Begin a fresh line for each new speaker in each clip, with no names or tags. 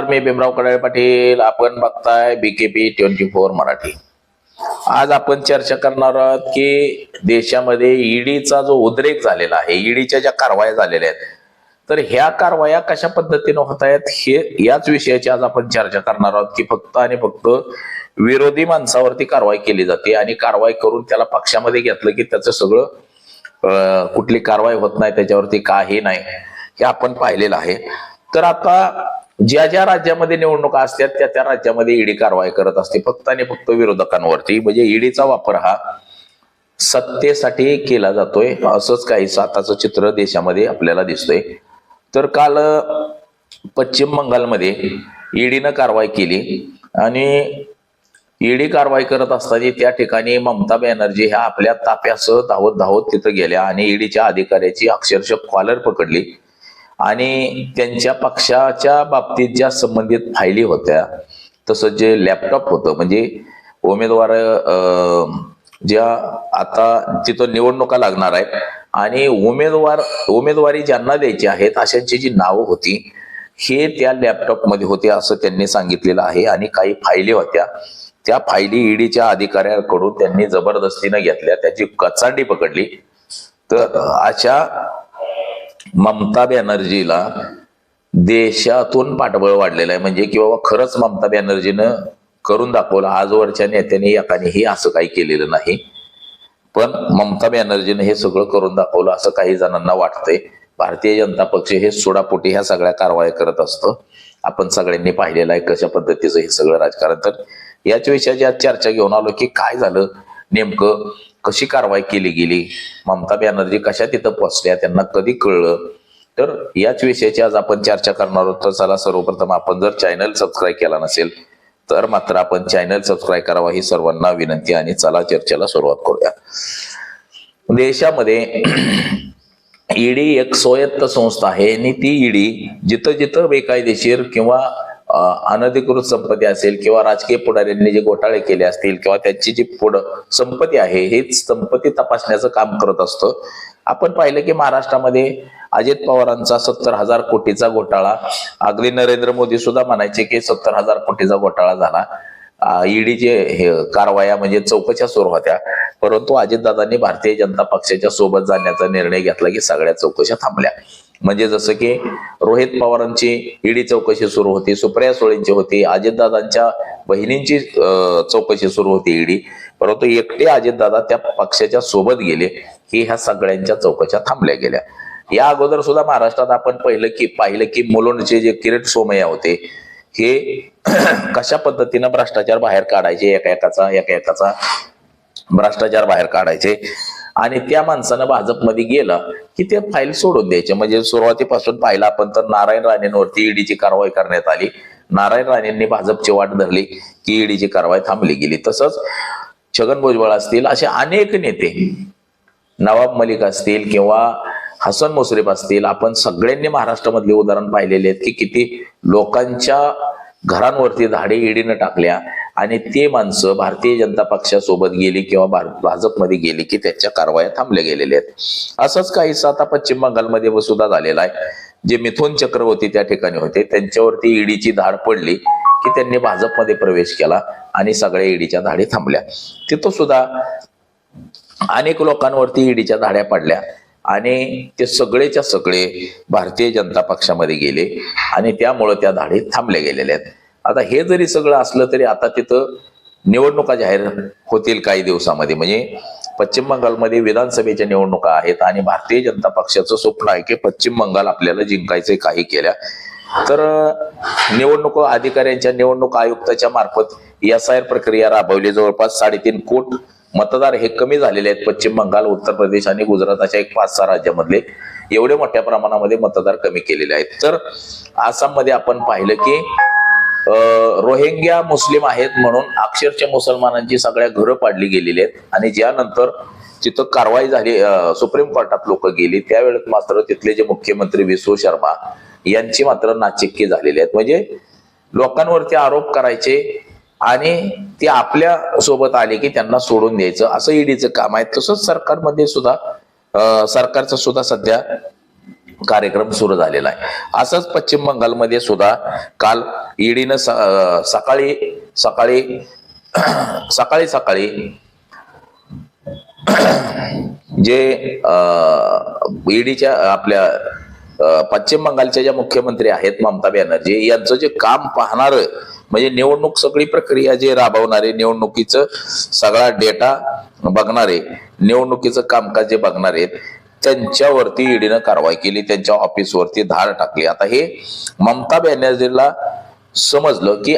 नमस्कार, मी भीमराव कडाळे पाटील. आपण बघताय BKP 24 मराठी. आज आपण चर्चा करणार आहोत की देशामध्ये ईडीचा जो उद्रेक झालेला आहे, ईडीच्या ज्या कारवाया झालेल्या आहेत, तर ह्या कारवाया कशा पद्धतीने होत आहेत हे याच विषयाची आज आपण चर्चा करणार आहोत की फक्त आणि फक्त विरोधी माणसावरती कारवाई केली जाते आणि कारवाई करून त्याला पक्षामध्ये घेतलं की त्याचं सगळं कुठली कारवाई होत नाही, त्याच्यावरती काही नाही, हे आपण पाहिलेलं आहे. तर आता ज्या ज्या राज्यामध्ये निवडणुका असतात त्या त्या राज्यामध्ये ईडी कारवाई करत असते फक्त आणि फक्त विरोधकांवरती. म्हणजे ईडीचा वापर हा सत्तेसाठी केला जातोय, असंच काही आताचं चित्र देशामध्ये आपल्याला दिसतंय. तर काल पश्चिम बंगालमध्ये ईडीनं कारवाई केली आणि ईडी कारवाई करत असताना त्या ठिकाणी ममता बॅनर्जी ह्या आपल्या ताफ्यासह धावत धावत तिथं गेल्या आणि ईडीच्या अधिकाऱ्याची अक्षरशः कॉलर पकडली आणि त्यांच्या पक्षाच्या बाबतीत ज्या संबंधित फायली होत्या, तसंच जे लॅपटॉप होतं, म्हणजे उमेदवार ज्या आता तिथं निवडणुका लागणार आहेत आणि उमेदवारी ज्यांना द्यायची आहेत अशांची जी नावं होती हे त्या लॅपटॉप मध्ये होते असं त्यांनी सांगितलेलं आहे. आणि काही फायली होत्या, त्या फायली ईडीच्या अधिकाऱ्यांकडून त्यांनी जबरदस्तीनं घेतल्या, त्याची कचांडी पकडली. तर अशा ममता बॅनर्जीला देशातून पाठबळ वाढलेलं आहे. म्हणजे की बाबा खरंच ममता बॅनर्जीनं करून दाखवलं. आजवरच्या नेत्याने एकानेही असं काही केलेलं नाही, पण ममता बॅनर्जीने हे सगळं करून दाखवलं असं काही जणांना वाटतंय. भारतीय जनता पक्ष हे सोडापोटी ह्या सगळ्या कारवाया करत असतं. आपण सगळ्यांनी पाहिलेलं आहे कशा पद्धतीचं हे सगळं राजकारण. तर याच विषयाची आज चर्चा घेऊन आलो की काय झालं नेमकं, कशी कारवाई केली गेली, ममता बॅनर्जी कशा तिथं पोहोचल्या, त्यांना कधी कळलं. तर याच विषयाची आज आपण चर्चा करणार आहोत. तर चला, सर्वप्रथम आपण जर चॅनल सबस्क्राईब केला नसेल तर मात्र आपण चॅनल सबस्क्राईब करावा ही सर्वांना विनंती. आणि चला चर्चेला सुरुवात करूया. देशामध्ये ईडी एक स्वायत्त संस्था आहे आणि ती ईडी जिथं जिथं बेकायदेशीर किंवा अनधिकृत संपत्ती असेल किंवा राजकीय पुढाऱ्यांनी जे घोटाळे केले असतील किंवा त्यांची जी संपत्ती आहे हे संपत्ती तपासण्याचं काम करत असतं. आपण पाहिलं की महाराष्ट्रामध्ये अजित पवारांचा 70,000 कोटीचा घोटाळा, अगदी नरेंद्र मोदी सुद्धा म्हणायचे की 70,000 कोटीचा घोटाळा झाला. ईडीचे कारवाया म्हणजे चौकशा सुरू होत्या, परंतु अजितदादांनी भारतीय जनता पक्षाच्या सोबत जाण्याचा निर्णय घेतला की सगळ्या चौकशा थांबल्या. म्हणजे जसं की रोहित पवारांची ईडी चौकशी सुरू होती, सुप्रिया सुळेंची होती, अजितदादांच्या बहिणींची चौकशी सुरू होती ईडी, परंतु एकटे अजितदादा त्या पक्षाच्या सोबत गेले की ह्या सगळ्यांच्या चौकशा थांबल्या गेल्या. या अगोदर सुद्धा महाराष्ट्रात आपण पाहिलं की मुलुंडचे जे किरीट सोमय्या होते हे कशा पद्धतीनं भ्रष्टाचार बाहेर काढायचे, एका भ्रष्टाचार बाहेर काढायचे. आणि त्या माणसानं भाजपमध्ये गेला की ते फाईल सोडून द्यायचे. म्हणजे सुरुवातीपासून पाहिलं आपण तर नारायण राणेंवरती ईडीची कारवाई करण्यात आली. नारायण राणेंनी भाजपची वाट धरली की ईडीची कारवाई थांबली गेली. तसंच छगन भुजबळ असतील, असे अनेक नेते, नवाब मलिक असतील किंवा हसन मुश्रीफ असतील, आपण सगळ्यांनी महाराष्ट्रामधली उदाहरण पाहिलेले आहेत की किती लोकांच्या घरांवरती धाडी ईडीनं टाकल्या आणि ते माणसं भारतीय जनता पक्षासोबत गेली किंवा भाजपमध्ये गेली की त्याच्या कारवाया थांबल्या गेलेल्या आहेत. असंच काहीच आता पश्चिम बंगालमध्ये सुद्धा झालेला आहे. जे मिथुन चक्रवर्ती त्या ठिकाणी होते त्यांच्यावरती ईडीची धाड पडली की त्यांनी भाजपमध्ये प्रवेश केला आणि सगळ्या ईडीच्या धाडी थांबल्या. तिथं सुद्धा अनेक लोकांवरती ईडीच्या धाड्या पडल्या आणि ते सगळेच्या सगळे भारतीय जनता पक्षामध्ये गेले आणि त्यामुळे त्या धाडी थांबल्या गेलेल्या आहेत. आता हे जरी सगळं असलं तरी आता तिथं निवडणुका जाहीर होतील काही दिवसामध्ये. म्हणजे पश्चिम बंगालमध्ये विधानसभेच्या निवडणुका आहेत आणि भारतीय जनता पक्षाचं स्वप्न आहे की पश्चिम बंगाल आपल्याला जिंकायचे. काही केल्या तर निवडणूक अधिकाऱ्यांच्या, निवडणूक आयुक्ताच्या मार्फत SIR प्रक्रिया राबवली. जवळपास 3.5 कोटी मतदार हे कमी झालेले आहेत पश्चिम बंगाल, उत्तर प्रदेश आणि गुजरात अशा एक 5-6 राज्यामधले एवढे मोठ्या प्रमाणामध्ये मतदार कमी केलेले आहेत. तर आसाममध्ये आपण पाहिलं की रोहिंग्या मुस्लिम आहेत म्हणून अक्षरशः मुसलमानांची सगळ्या घरं पाडली गेलेली आहेत आणि ज्यानंतर तिथं कारवाई झाली, सुप्रीम कोर्टात लोक गेली, त्यावेळेस मात्र तिथले जे मुख्यमंत्री विसू शर्मा यांची मात्र नाचिक्की झालेली आहेत. म्हणजे लोकांवरती आरोप करायचे आणि ते आपल्या सोबत आले की त्यांना सोडून द्यायचं, असं ईडीचं काम आहे. तसंच सरकारमध्ये सुद्धा सरकारचं सुद्धा सध्या कार्यक्रम सुरू झालेला आहे. असंच पश्चिम बंगालमध्ये सुद्धा काल ईडीनं सकाळी सकाळी सकाळी सकाळी जे ईडीच्या आपल्या पश्चिम बंगालच्या ज्या मुख्यमंत्री आहेत ममता बॅनर्जी यांचं जे काम पाहणार, म्हणजे निवडणूक सगळी प्रक्रिया जे राबवणारे, निवडणुकीचं सगळा डेटा बघणारे, निवडणुकीचं कामकाज जे बघणारे, त्यांच्यावरती ईडीनं कारवाई केली, त्यांच्या ऑफिसवरती धाड टाकली. आता हे ममता बॅनर्जीला समजलं की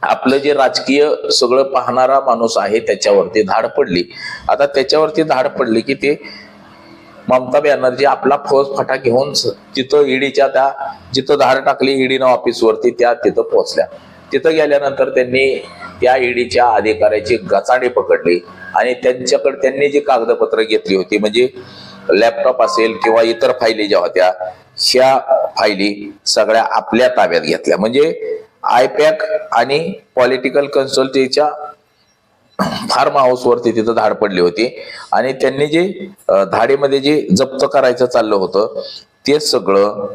आपलं जे राजकीय सगळं पाहणारा माणूस आहे त्याच्यावरती धाड पडली. आता त्याच्यावरती धाड पडली की ते ममता बॅनर्जी आपला फौजफाटा घेऊन तिथं ईडीच्या त्या जिथं धाड टाकली ईडीनं ऑफिसवरती त्या तिथं पोहोचल्या. तिथं गेल्यानंतर त्यांनी त्या ईडीच्या अधिकाऱ्याची गचाणी पकडली आणि त्यांनी जी कागदपत्र घेतली होती, म्हणजे लॅपटॉप असेल किंवा इतर फायली ज्या होत्या, ह्या फायली सगळ्या आपल्या ताब्यात घेतल्या. म्हणजे आयपॅक आणि पॉलिटिकल कन्सल्टीच्या फार्म हाऊस वरती तिथं धाड पडली होती आणि त्यांनी जे धाडीमध्ये जे जप्त करायचं चाललं होतं ते सगळं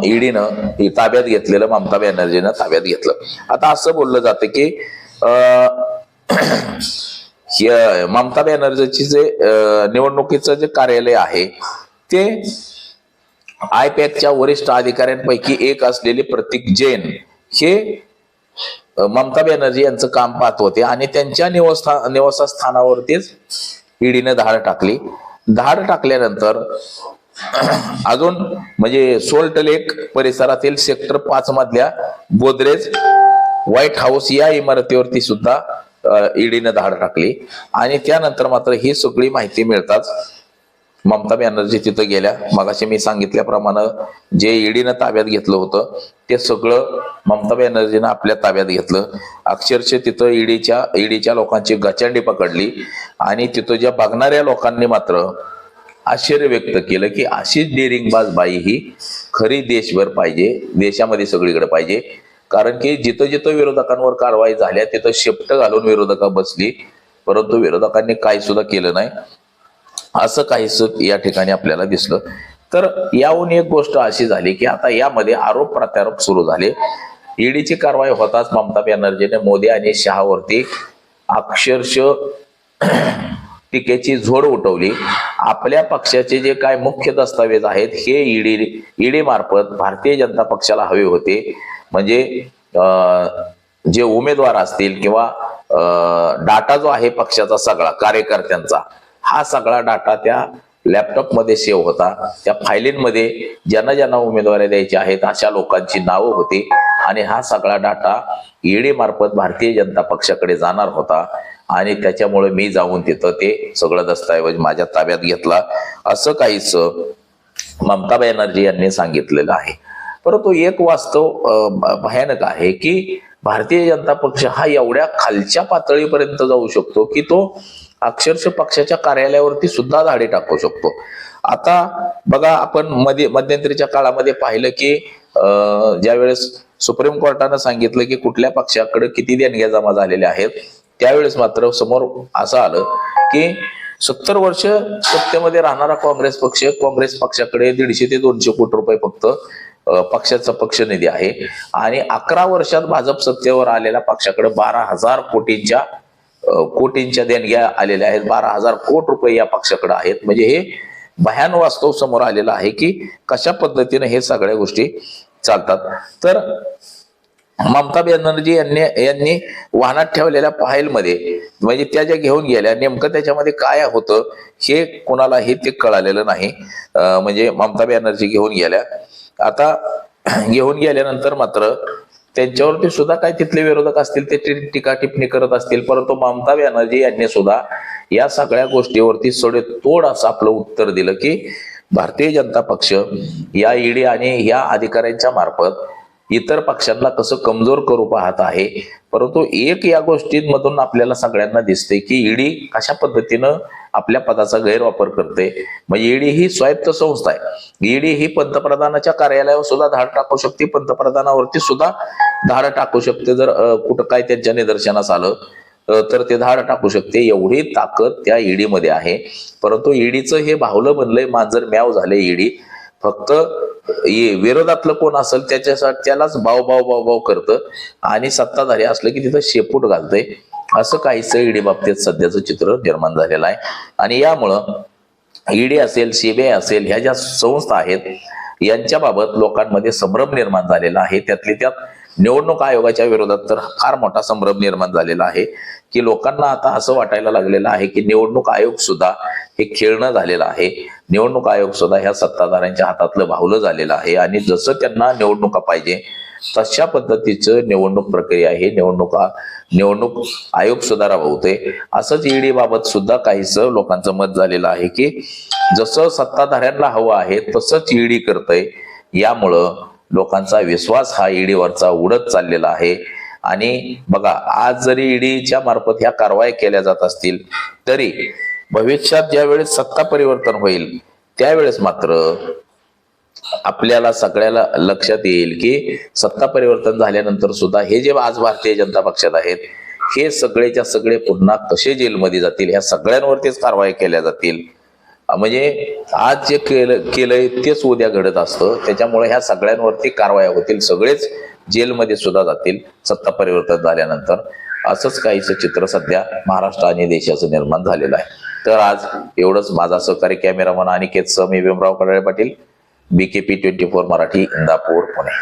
ईडीनं ताब्यात घेतलेलं, ममता बॅनर्जीनं ताब्यात घेतलं. आता असं बोललं जातं की ममता बॅनर्जीची जे निवडणुकीचं जे कार्यालय आहे ते आयपॅकच्या वरिष्ठ अधिकाऱ्यांपैकी एक असलेले प्रतीक जैन हे ममता बॅनर्जी यांचं काम पाहत होते आणि त्यांच्या निवासस्थानावरतीच ईडीने धाड टाकली. धाड टाकल्यानंतर अजून म्हणजे सोल्ट लेक परिसरातील सेक्टर 5 मधल्या गोदरेज व्हाईट हाऊस या इमारतीवरती सुद्धा ईडीने धाड टाकली आणि त्यानंतर मात्र ही सगळी माहिती मिळताच ममता बॅनर्जी तिथं गेल्या. मगाशी मी सांगितल्याप्रमाणे जे ईडीनं ताब्यात घेतलं होतं ते सगळं ममता बॅनर्जीनं आपल्या ताब्यात घेतलं. अक्षरशः तिथं ईडीच्या लोकांची गचांडी पकडली आणि तिथं ज्या बघणाऱ्या लोकांनी मात्र आश्चर्य व्यक्त केलं की अशीच डेरिंगबाज बाई ही खरी देशभर पाहिजे, देशामध्ये सगळीकडे पाहिजे. कारण की जिथं जिथं विरोधकांवर कारवाई झाल्या तिथं शेपट घालून विरोधक बसली, परंतु विरोधकांनी काही सुद्धा केलं नाही. असं काहीच या ठिकाणी आपल्याला दिसलं. तर याहून एक गोष्ट अशी झाली की आता यामध्ये आरोप प्रत्यारोप सुरू झाले. ईडीची कारवाई होताच ममता बॅनर्जीने मोदी आणि शहावरती अक्षरशः टीकेची झोड उठवली. आपल्या पक्षाचे जे काय मुख्य दस्तावेज आहेत हे ईडी मार्फत भारतीय जनता पक्षाला हवे होते. म्हणजे जे उमेदवार असतील किंवा डाटा जो आहे पक्षाचा सगळा कार्यकर्त्यांचा, हा सगळा डाटा त्या लॅपटॉप मध्ये सेव्ह होता. त्या फायलींमध्ये ज्यांना उमेदवारी द्यायची आहेत अशा लोकांची नावं होती आणि हा सगळा डाटा ईडी मार्फत भारतीय जनता पक्षाकडे जाणार होता आणि त्याच्यामुळे मी जाऊन तिथं ते सगळं दस्तऐवज माझ्या ताब्यात घेतला, असं काहीच ममता बॅनर्जी यांनी सांगितलेलं आहे. परंतु एक वास्तव भयानक आहे की भारतीय जनता पक्ष हा एवढ्या खालच्या पातळीपर्यंत जाऊ शकतो की तो अक्षरशः पक्षाच्या कार्यालयावरती सुद्धा धाडी टाकू शकतो. आता बघा, आपण मध्यंतरीच्या काळामध्ये पाहिलं की ज्यावेळेस सुप्रीम कोर्टानं सांगितलं की कुठल्या पक्षाकडे किती देणग्या जमा झालेल्या आहेत, त्यावेळेस मात्र समोर असं आलं की 70 वर्ष सत्तेमध्ये राहणारा काँग्रेस पक्षाकडे 150 ते 200 कोटी रुपये फक्त पक्षाचा पक्ष निधी आहे आणि 11 वर्षात भाजप सत्तेवर आलेल्या पक्षाकडे 12,000 कोटींच्या देणग्या आलेल्या आहेत. 12,000 कोटी रुपये या पक्षाकडे आहेत. म्हणजे हे भयान वास्तव समोर आलेलं आहे की कशा पद्धतीने हे सगळ्या गोष्टी चालतात. तर ममता बॅनर्जी यांनी वाहनात ठेवलेल्या फाईलमध्ये म्हणजे त्या ज्या घेऊन गेल्या, नेमकं त्याच्यामध्ये काय होतं हे कोणालाही ते कळालेलं नाही. म्हणजे ममता बॅनर्जी घेऊन गेल्या. आता घेऊन गेल्यानंतर मात्र त्यांच्यावरती सुद्धा काय तिथले विरोधक असतील ते टीका टिप्पणी करत असतील, परंतु ममता बॅनर्जी यांनी सुद्धा या सगळ्या गोष्टीवरती सडेतोड असं आपलं उत्तर दिलं की भारतीय जनता पक्ष या ईडी आणि या अधिकाऱ्यांच्या मार्फत इतर पक्षांना कसं कमजोर करू पाहत आहे. परंतु एक या गोष्टींमधून आपल्याला सगळ्यांना दिसते की ईडी कशा पद्धतीनं आपल्या पदाचा गैरवापर करते. म्हणजे ईडी ही स्वायत्त संस्था आहे. ईडी ही पंतप्रधानाच्या कार्यालयावर सुद्धा धाड टाकू शकते, पंतप्रधानावरती सुद्धा धाड टाकू शकते. जर कुठं काय त्यांच्या निदर्शनास आलं तर ते धाड टाकू शकते. एवढी ताकद त्या ईडी मध्ये आहे. परंतु ईडीचं हे बाहुलं बनलंय, मांजर म्याव झाले ईडी. फक्त विरोधातलं कोण असेल त्याच्यासाठी त्यालाच भाव भाव भाव भाव करतं आणि सत्ताधारी असलं की तिथं शेपूट घालतंय. असं काहीच ईडी बाबतीत सध्याचं चित्र निर्माण झालेलं आहे. आणि यामुळं ईडी असेल, सीबीआय असेल, ह्या ज्या संस्था आहेत यांच्याबाबत लोकांमध्ये संभ्रम निर्माण झालेला आहे. त्यातली त्यात निवडणूक आयोगाच्या विरोधात तर फार मोठा संभ्रम निर्माण झालेला आहे की लोकांना आता असं वाटायला लागलेलं आहे की निवडणूक आयोग सुद्धा हे खेळणं झालेलं आहे. निवडणूक आयोग सुद्धा ह्या सत्ताधाऱ्यांच्या हातातलं भावलं झालेलं आहे आणि जसं त्यांना निवडणुका पाहिजे तशा पद्धतीचं निवडणूक प्रक्रिया आहे, निवडणूक आयोग सुद्धा राबवते. असंच ईडी बाबत सुद्धा काहीच लोकांचं मत झालेलं आहे की जसं सत्ताधाऱ्यांना हवं आहे तसंच ईडी करतंय. यामुळं लोकांचा विश्वास हा ईडीवरचा उडत चाललेला आहे. आणि बघा, आज जरी ईडीच्या मार्फत ह्या कारवाई केल्या जात असतील तरी भविष्यात ज्यावेळेस सत्ता परिवर्तन होईल त्यावेळेस मात्र आपल्याला सगळ्याला लक्षात येईल की सत्ता परिवर्तन झाल्यानंतर सुद्धा हे जे आज भारतीय जनता पक्षात आहेत हे सगळेच्या सगळे पुन्हा कसे जेलमध्ये जातील, ह्या सगळ्यांवरतीच कारवाई केल्या जातील. म्हणजे आज जे केलंय तेच उद्या घडत असतं. त्याच्यामुळे ह्या सगळ्यांवरती कारवाया होतील, सगळेच जेलमध्ये सुद्धा जातील सत्ता परिवर्तन झाल्यानंतर. असंच काहीच चित्र सध्या महाराष्ट्र आणि देशाचं निर्माण झालेलं आहे. तर आज एवढंच. माझा सहकारी कॅमेरामन अनिकेत सह मी भीमराव कडाळे पाटील, BKP 24 मराठी, इंदापूर, पुणे.